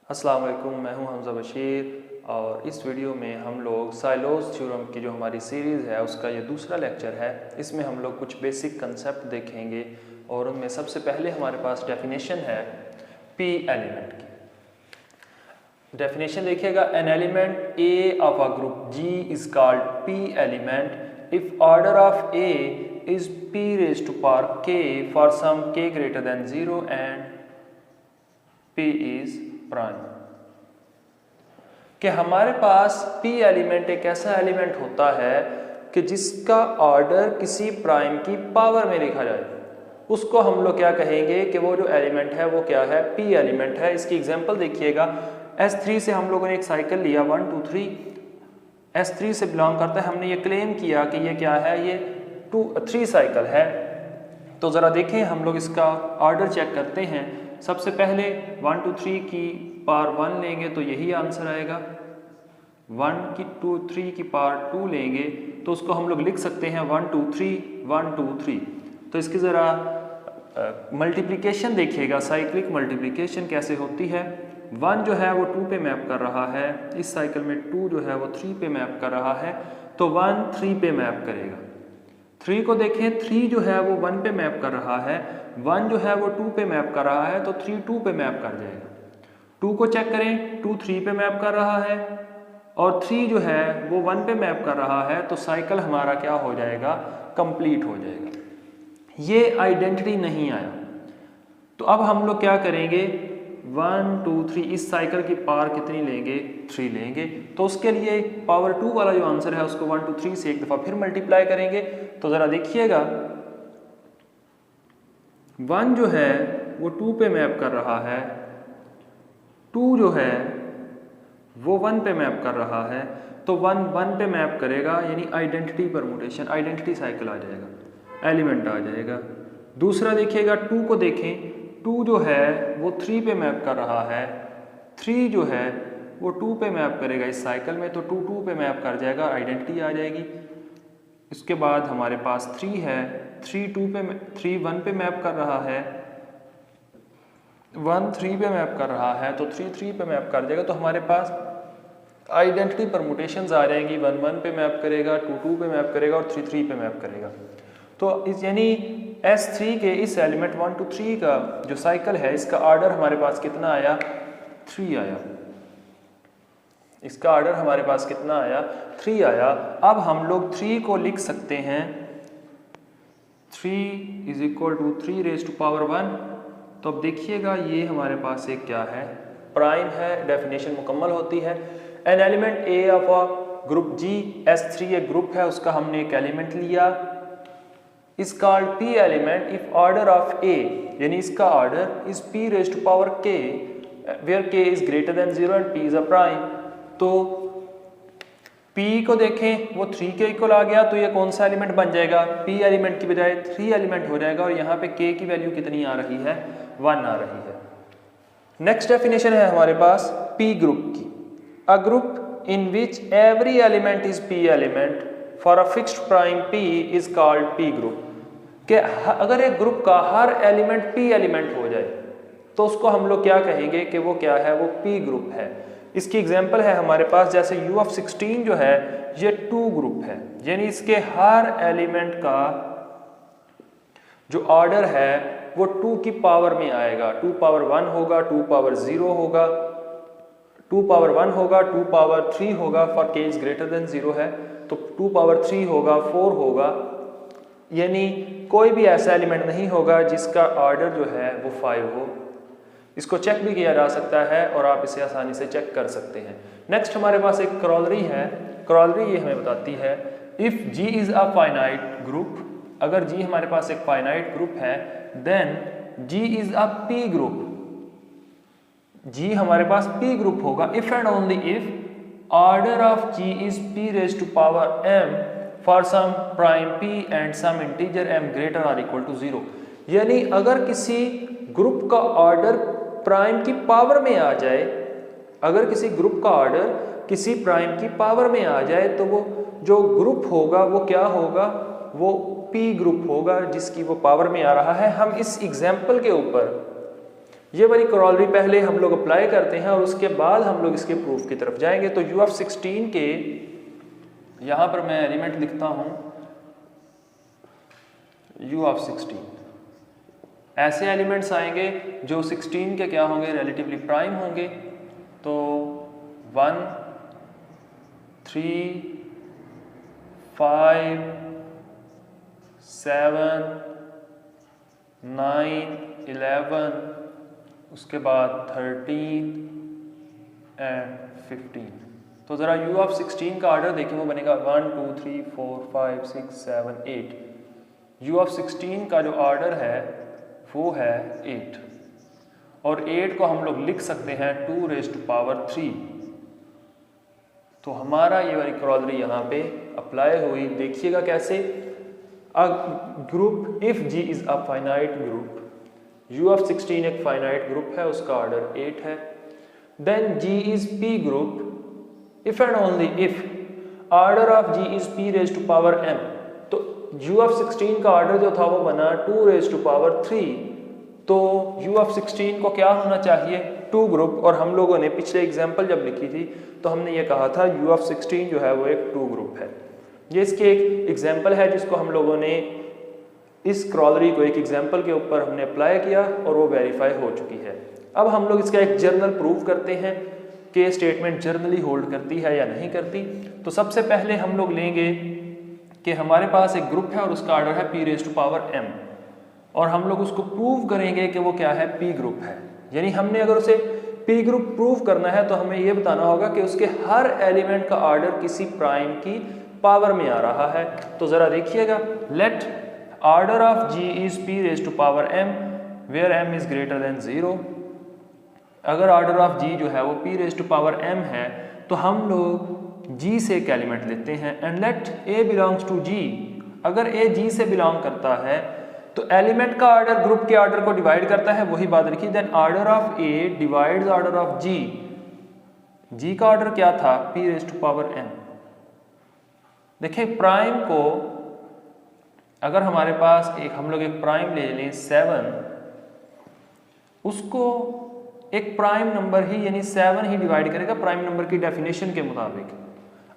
अस्सलाम वालेकुम, मैं हूं हमज़ा बशीर और इस वीडियो में हम लोग साइलोज़ थ्योरम की जो हमारी सीरीज़ है उसका ये दूसरा लेक्चर है। इसमें हम लोग कुछ बेसिक कंसेप्ट देखेंगे और उनमें सबसे पहले हमारे पास डेफिनेशन है पी एलिमेंट की। डेफिनेशन देखिएगा, an element A of a group G is called P element if order of A is P raise to power K for some K greater than 0 and P is prime. कि हमारे पास P element एक ऐसा element होता है कि जिसका order किसी prime की पावर में लिखा जाए, उसको हम लोग क्या कहेंगे कि वो जो एलिमेंट है वो क्या है, पी एलिमेंट है। इसकी एग्जांपल देखिएगा, S3 से हम लोगों ने एक साइकिल लिया 1 2 3, S3 से बिलोंग करता है। हमने ये क्लेम किया कि ये क्या है, ये 3 साइकिल है। तो ज़रा देखें, हम लोग इसका ऑर्डर चेक करते हैं। सबसे पहले 1 2 3 की पावर 1 लेंगे तो यही आंसर आएगा। 1 की 2 3 की पावर 2 लेंगे तो उसको हम लोग लिख सकते हैं 1 2 3 1 2 3। तो इसकी ज़रा मल्टीप्लिकेशन देखिएगा, साइक्लिक मल्टीप्लिकेशन कैसे होती है। 1 जो है वो 2 पे मैप कर रहा है, इस साइकिल में 2 जो है वो 3 पे मैप कर रहा है, तो 1 3 पे मैप करेगा। 3 को देखें, 3 जो है वो 1 पे मैप कर रहा है, 1 जो है वो 2 पे मैप कर रहा है, तो 3 2 पे मैप कर जाएगा। 2 को चेक करें, 2 3 पे मैप कर रहा है और 3 जो है वो 1 पे मैप कर रहा है, तो साइकिल हमारा क्या हो जाएगा, कंप्लीट हो जाएगा। ये आइडेंटिटी नहीं आया, तो अब हम लोग क्या करेंगे, 1 2 3 इस साइकिल की पावर कितनी लेंगे, 3 लेंगे। तो उसके लिए पावर 2 वाला जो आंसर है उसको 1 2 3 से एक दफ़ा फिर मल्टीप्लाई करेंगे। तो ज़रा देखिएगा, 1 जो है वो 2 पे मैप कर रहा है, 2 जो है वो 1 पे मैप कर रहा है, तो 1 1 पे मैप करेगा, यानी आइडेंटिटी परमुटेशन, आइडेंटिटी साइकिल आ जाएगा, एलिमेंट आ जाएगा। दूसरा देखिएगा, 2 को देखें, 2 जो है वो 3 पे मैप कर रहा है, 3 जो है वो 2 पे मैप करेगा इस साइकिल में, तो 2 2 पे मैप कर जाएगा, आइडेंटिटी आ जाएगी। इसके बाद हमारे पास 3 है, 3 1 पे मैप कर रहा है, 1 3 पे मैप कर रहा है, तो 3 3 पे मैप कर देगा। तो हमारे पास आइडेंटिटी परमुटेशंस आ जाएंगी, 1 1 पे मैप करेगा, 2 2 पे मैप करेगा और 3 3 पे मैप करेगा। तो इस यानी S3 के इस एलिमेंट 1 2 3 का जो साइकिल है, इसका ऑर्डर हमारे पास कितना आया, 3 आया। इसका ऑर्डर हमारे पास कितना आया, 3 आया। अब हम लोग 3 को लिख सकते हैं, 3 is equal to 3 raise to power 1। तो अब देखिएगा, ये हमारे पास एक क्या है, प्राइम है। डेफिनेशन मुकम्मल होती है। An element A of a group G, S3 एक ग्रुप है, उसका हमने एक एलिमेंट लिया, is called P element if order of a, यानी इसका order is P raise to power k where k is greater than 0 and P is a prime. तो P को देखें, वो 3 के इक्वल आ गया, तो ये कौन सा एलिमेंट बन जाएगा, P एलिमेंट की बजाय 3 एलिमेंट हो जाएगा, और यहाँ पे K की वैल्यू कितनी आ रही है, 1 आ रही है। नेक्स्ट डेफिनेशन है हमारे पास P ग्रुप की, a group in which every element is P element for a fixed prime P is called P group. कि अगर एक ग्रुप का हर एलिमेंट P एलिमेंट हो जाए तो उसको हम लोग क्या कहेंगे कि वो क्या है, वो P ग्रुप है। इसकी एग्जांपल है हमारे पास, जैसे U ऑफ 16 जो है ये 2 ग्रुप है, यानी इसके हर एलिमेंट का जो ऑर्डर है वो 2 की पावर में आएगा। 2 पावर 1 होगा, 2 पावर 0 होगा, 2 पावर 1 होगा, 2 पावर 3 होगा, for k is greater than 0 है, तो 2 पावर 3 होगा, 4 होगा, यानी कोई भी ऐसा एलिमेंट नहीं होगा जिसका ऑर्डर जो है वो 5 हो। इसको चेक भी किया जा सकता है और आप इसे आसानी से चेक कर सकते हैं। नेक्स्ट हमारे पास एक क्रॉलरी है। क्रॉलरी ये हमें बताती है, if G is a finite group, अगर G हमारे पास एक फाइनाइट ग्रुप है, then G is a P group, G हमारे पास P ग्रुप होगा if and only if order of G is P raise to power m for some prime P and some integer m greater और equal to 0। यानी अगर किसी group का order prime की power में आ जाए, अगर किसी ग्रुप का ऑर्डर किसी प्राइम की पावर में आ जाए, तो वो जो ग्रुप होगा वो क्या होगा, वो P ग्रुप होगा जिसकी वो पावर में आ रहा है। हम इस एग्जाम्पल के ऊपर ये वाली कॉरोलरी पहले हम लोग अप्लाई करते हैं और उसके बाद हम लोग इसके प्रूफ की तरफ जाएंगे। तो U of 16 के यहाँ पर मैं एलिमेंट लिखता हूँ U of 16। ऐसे एलिमेंट्स आएंगे जो 16 के क्या होंगे, रिलेटिवली प्राइम होंगे। तो 1, 3, 5, 7, 9, 11, उसके बाद 13 एंड 15। तो ज़रा U of 16 का ऑर्डर देखिए, वो बनेगा 1, 2, 3, 4, 5, 6, 7, 8। U of 16 का जो ऑर्डर है वो है 8, और 8 को हम लोग लिख सकते हैं 2 raised to power 3। तो हमारा ये वाली कॉरोलरी यहाँ पे अप्लाई हुई। देखिएगा कैसे, a group if G is a finite group, U of 16 एक फाइनाइट ग्रुप है, उसका ऑर्डर 8 है। Then G is P group if and only if order of G is P raised to power m। तो U of 16 का order जो था वो बना 2 raised to power 3। तो U of 16 को क्या होना चाहिए, 2 ग्रुप। और हम लोगों ने पिछले एग्जाम्पल जब लिखी थी तो हमने ये कहा था U of 16 जो है वो एक 2 ग्रुप है। ये इसके एक एग्जाम्पल है जिसको हम लोगों ने इस कॉरोलरी को एक एग्जाम्पल के ऊपर हमने अप्लाई किया और वो वेरीफाई हो चुकी है। अब हम लोग इसका एक जर्नल प्रूफ करते हैं कि स्टेटमेंट जर्नली होल्ड करती है या नहीं करती। तो सबसे पहले हम लोग लेंगे कि हमारे पास एक ग्रुप है और उसका ऑर्डर है P raised to power m, और हम लोग उसको प्रूव करेंगे कि वो क्या है, P ग्रुप है। यानी हमने अगर उसे P ग्रुप प्रूव करना है तो हमें ये बताना होगा कि उसके हर एलिमेंट का ऑर्डर किसी प्राइम की पावर में आ रहा है। तो ज़रा देखिएगा, let order of G is P raised to power m where m is greater than 0। अगर ऑर्डर ऑफ G जो है वो P raised to power m है तो हम लोग G से एक एलिमेंट लेते हैं and let A belongs to G। अगर A G से बिलोंग करता है तो एलिमेंट का ऑर्डर ग्रुप के ऑर्डर को डिवाइड करता है, वही बात लिखी। Then order of A divides order of G। G का ऑर्डर क्या था, P raised to power m। देखिए प्राइम को अगर हमारे पास हम लोग एक प्राइम ले लें 7, उसको एक प्राइम नंबर ही यानी 7 ही डिवाइड करेगा प्राइम नंबर की डेफिनेशन के मुताबिक।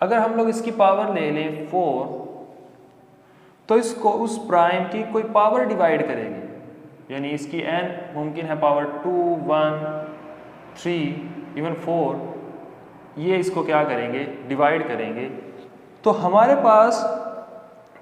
अगर हम लोग इसकी पावर ले लें 4 तो इसको उस प्राइम की कोई पावर डिवाइड करेगी, यानी इसकी n मुमकिन है पावर 2, 1, 3, इवन 4, ये इसको क्या करेंगे, डिवाइड करेंगे। तो हमारे पास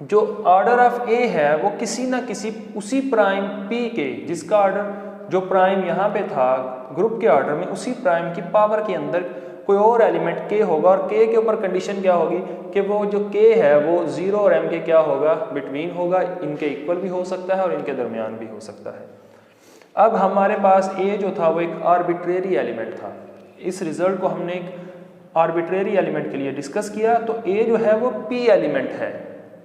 जो ऑर्डर ऑफ A है वो किसी ना किसी उसी प्राइम P के, जिसका ऑर्डर जो प्राइम यहाँ पे था ग्रुप के ऑर्डर में, उसी प्राइम की पावर के अंदर कोई और एलिमेंट K होगा, और K के ऊपर कंडीशन क्या होगी कि वो जो K है वो 0 और M के क्या होगा, बिटवीन होगा। इनके इक्वल भी हो सकता है और इनके दरमियान भी हो सकता है। अब हमारे पास A जो था वो एक आर्बिट्रेरी एलिमेंट था। इस रिजल्ट को हमने एक आर्बिट्रेरी एलिमेंट के लिए डिस्कस किया। तो A जो है वो P एलिमेंट है,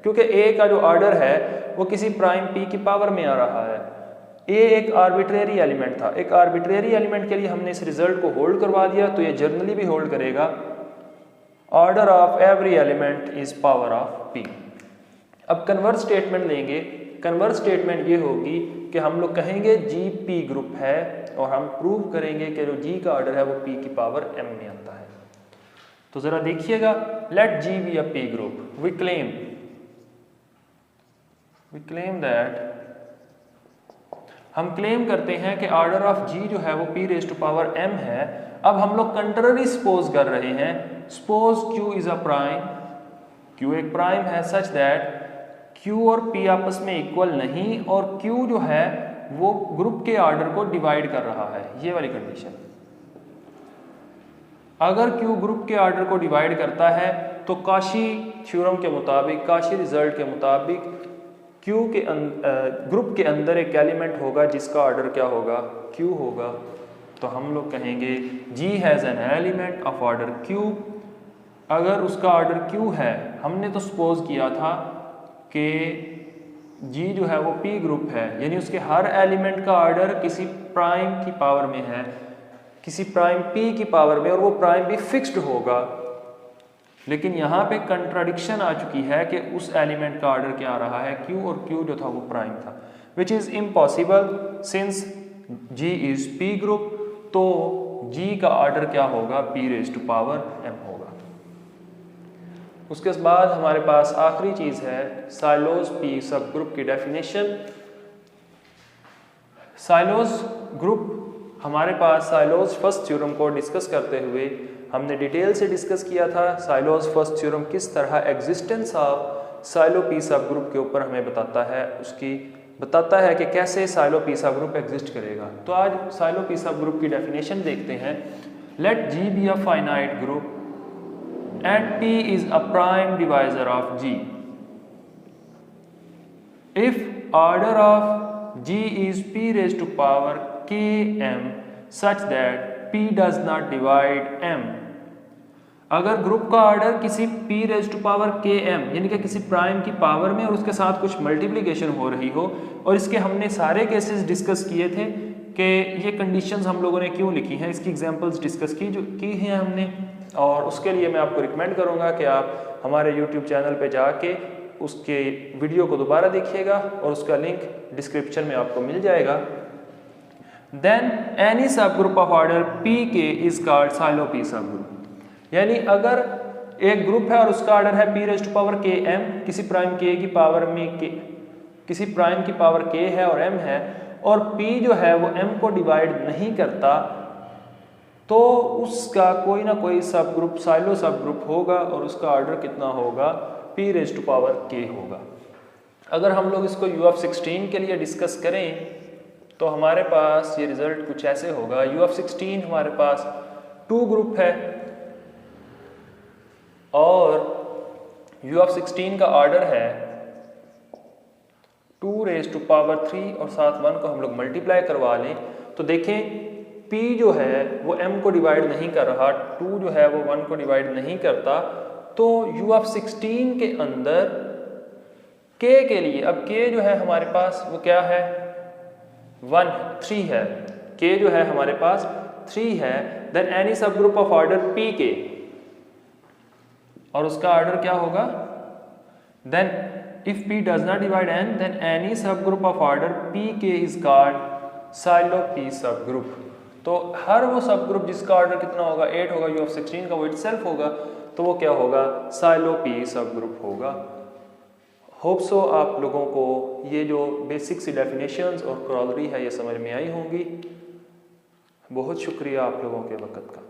क्योंकि A का जो ऑर्डर है वो किसी प्राइम P की पावर में आ रहा है। A एक आर्बिट्रेरी एलिमेंट था। एक आर्बिट्रेरी एलिमेंट के लिए हमने इस रिजल्ट को होल्ड करवा दिया, तो ये जर्नली भी होल्ड करेगा। Order of every element is power of P। अब कन्वर्ट स्टेटमेंट लेंगे। कन्वर्ट स्टेटमेंट ये होगी कि हम लोग कहेंगे G P ग्रुप है और हम प्रूव करेंगे कि जो G का ऑर्डर है वो P की पावर M में आता है। तो जरा देखिएगा, let G be a P group. We claim that, हम क्लेम करते हैं कि ऑर्डर ऑफ G जो है वो P raised to power m है। अब हम लोग कंट्ररी सपोज कर रहे हैं। Suppose Q is a prime, Q एक प्राइम है सच दैट Q और P आपस में इक्वल नहीं, और Q जो है वो ग्रुप के ऑर्डर को डिवाइड कर रहा है, ये वाली कंडीशन। अगर Q ग्रुप के ऑर्डर को डिवाइड करता है तो काशी थ्योरम के मुताबिक, काशी रिजल्ट के मुताबिक Q के ग्रुप के अंदर एक एलिमेंट होगा जिसका ऑर्डर क्या होगा, Q होगा। तो हम लोग कहेंगे G has an element of order Q। अगर उसका ऑर्डर Q है, हमने तो सपोज किया था कि G जो है वो P ग्रुप है, यानी उसके हर एलिमेंट का ऑर्डर किसी प्राइम की पावर में है, किसी प्राइम P की पावर में, और वो प्राइम भी फिक्स्ड होगा। लेकिन यहाँ पे कंट्राडिक्शन आ चुकी है कि उस एलिमेंट का ऑर्डर क्या आ रहा है, Q, और Q जो था वो प्राइम था, which is impossible since G is P group, तो G का ऑर्डर क्या होगा, P raise to power m होगा। उसके बाद हमारे पास आखिरी चीज़ है साइलोज P सब ग्रुप की डेफिनेशन। साइलोज ग्रुप, हमारे पास साइलोज फर्स्ट थ्योरम को डिस्कस करते हुए हमने डिटेल से डिस्कस किया था साइलोज फर्स्ट थ्योरम किस तरह एग्जिस्टेंस ऑफ साइलो P सब ग्रुप के ऊपर हमें बताता है कि कैसे साइलो P सब ग्रुप एग्जिस्ट करेगा। तो आज साइलो P सब ग्रुप की डेफिनेशन देखते हैं। Let G be a finite group and P is a prime divisor of G if order of G is P raised to power km such that P does not divide m। अगर group का order किसी P raised to power km यानी कि किसी prime की power में और उसके साथ कुछ मल्टीप्लिकेशन हो रही हो, और इसके हमने सारे केसेस डिस्कस किए थे कि ये कंडीशंस हम लोगों ने क्यों लिखी हैं, इसकी एग्जांपल्स डिस्कस की हैं हमने। और उसके लिए मैं आपको रिकमेंड करूँगा कि आप हमारे यूट्यूब चैनल पे जाके उसके वीडियो को दोबारा देखिएगा और उसका लिंक डिस्क्रिप्शन में आपको मिल जाएगा। Then any sub group of order P के इज कॉल्ड साइलो P सब ग्रुप। यानी अगर एक ग्रुप है और उसका ऑर्डर है P raise to power km, किसी प्राइम k की पावर में किसी प्राइम की पावर k है और m है, और P जो है वो m को डिवाइड नहीं करता, तो उसका कोई ना कोई सब ग्रुप साइलो सब ग्रुप होगा और उसका ऑर्डर कितना होगा, P raise to power k होगा। अगर हम लोग इसको U(16) के लिए डिस्कस करें तो हमारे पास ये रिजल्ट कुछ ऐसे होगा। U(16) हमारे पास 2 ग्रुप है और U(16) का ऑर्डर है 2 रेज़ टू पावर 3 और साथ 1 को हम लोग मल्टीप्लाई करवा लें तो देखें P जो है वो m को डिवाइड नहीं कर रहा, 2 जो है वो 1 को डिवाइड नहीं करता, तो U(16) के अंदर k के लिए, अब k जो है हमारे पास वो क्या है, 3 है, k जो है हमारे पास 3 है। Then any sub group of order Pk, और उसका ऑर्डर क्या होगा, then if P does not divide n then any sub group of order Pk is called Sylow P सब ग्रुप। तो हर वो सब ग्रुप जिसका ऑर्डर कितना होगा, 8 होगा, U(16) का वो इटसेल्फ होगा, तो वो क्या होगा, साइलो P सब ग्रुप होगा। होप सो आप लोगों को ये जो बेसिक सी डेफिनेशंस और क्रॉलरी है ये समझ में आई होंगी। बहुत शुक्रिया आप लोगों के वक़्त का।